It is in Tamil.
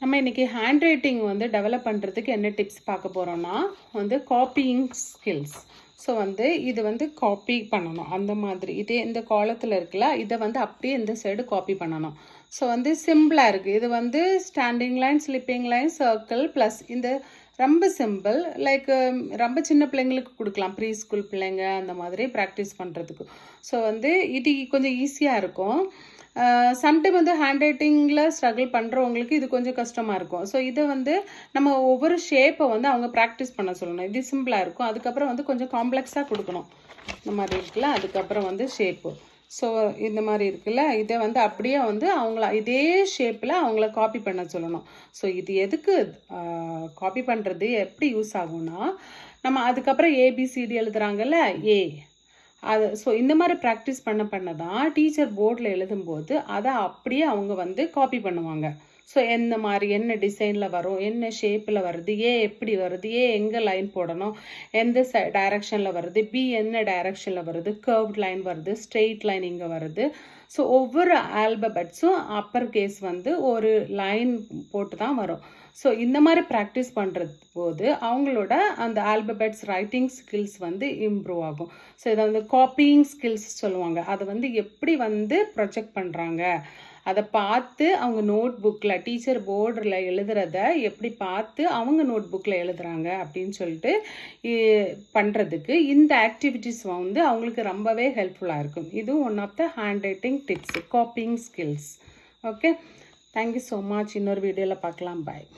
நம்ம இன்றைக்கி ஹேண்ட் ரைட்டிங் வந்து டெவலப் பண்ணுறதுக்கு என்ன டிப்ஸ் பார்க்க போகிறோன்னா வந்து காப்பியிங் ஸ்கில்ஸ். ஸோ வந்து இது வந்து காப்பி பண்ணணும். அந்த மாதிரி இதே இந்த காலத்தில் இருக்குல்ல, இதை வந்து அப்படியே இந்த சைடு காப்பி பண்ணணும். ஸோ வந்து சிம்பிளாக இருக்குது. இது வந்து standing line, slipping line, circle plus இந்த ரொம்ப சிம்பிள். லைக் ரொம்ப சின்ன பிள்ளைங்களுக்கு கொடுக்கலாம், ப்ரீ ஸ்கூல் பிள்ளைங்க அந்த மாதிரி ப்ராக்டிஸ் பண்ணுறதுக்கு. ஸோ வந்து இது கொஞ்சம் ஈஸியாக இருக்கும். சம்டைம் வந்து ஹேண்ட் ரைட்டிங்கில் ஸ்ட்ரகிள் பண்ணுறவங்களுக்கு இது கொஞ்சம் கஷ்டமாக இருக்கும். ஸோ இதை வந்து நம்ம ஒவ்வொரு ஷேப்பை வந்து அவங்க ப்ராக்டிஸ் பண்ண சொல்லணும். இது சிம்பிளாக இருக்கும். அதுக்கப்புறம் வந்து கொஞ்சம் காம்ப்ளெக்ஸாக கொடுக்கணும். இந்த மாதிரி இருக்குல்ல, அதுக்கப்புறம் வந்து ஷேப்பு. ஸோ இந்த மாதிரி இருக்குல்ல, இதை வந்து அப்படியே வந்து அவங்கள இதே ஷேப்பில் அவங்கள காப்பி பண்ண சொல்லணும். ஸோ இது எதுக்கு காப்பி பண்ணுறது எப்படி யூஸ் ஆகும்னா, நம்ம அதுக்கப்புறம் ஏபிசிடி எழுதுகிறாங்கல்ல, ஏ அது. ஸோ இந்த மாதிரி ப்ராக்டிஸ் பண்ண தான் டீச்சர் போர்டில் எழுதும்போது அதை அப்படியே அவங்க வந்து காப்பி பண்ணுவாங்க. ஸோ எந்த மாதிரி என்ன டிசைனில் வரும், என்ன ஷேப்பில் வருது, ஏ எப்படி வருது, ஏ எங்கே லைன் போடணும், எந்த டைரக்ஷனில் வருது, பி என்ன டைரக்ஷனில் வருது, கர்வ்ட் லைன் வருது, ஸ்ட்ரெயிட் லைன் இங்கே வருது. ஸோ ஒவ்வொரு ஆல்பபெட்ஸும் அப்பர் கேஸ் வந்து ஒரு லைன் போட்டு தான் வரும். ஸோ இந்த மாதிரி ப்ராக்டிஸ் பண்ணுறது போது அவங்களோட அந்த ஆல்பபெட்ஸ் ரைட்டிங் ஸ்கில்ஸ் வந்து இம்ப்ரூவ் ஆகும். ஸோ இதை வந்து காப்பியிங் ஸ்கில்ஸ் சொல்லுவாங்க. அதை வந்து எப்படி வந்து ப்ரொஜெக்ட் பண்ணுறாங்க, அதை பார்த்து அவங்க நோட் புக்கில் டீச்சர் போர்டில் எழுதுறத எப்படி பார்த்து அவங்க நோட் புக்கில் எழுதுகிறாங்க அப்படின்னு சொல்லிட்டு பண்ணுறதுக்கு இந்த ஆக்டிவிட்டீஸ் வந்து அவங்களுக்கு ரொம்பவே ஹெல்ப்ஃபுல்லாக இருக்கும். இது one of the hand writing tips, copying skills. Okay, thank you so much. இன்னொரு வீடியோவில் பார்க்கலாம். பாய்.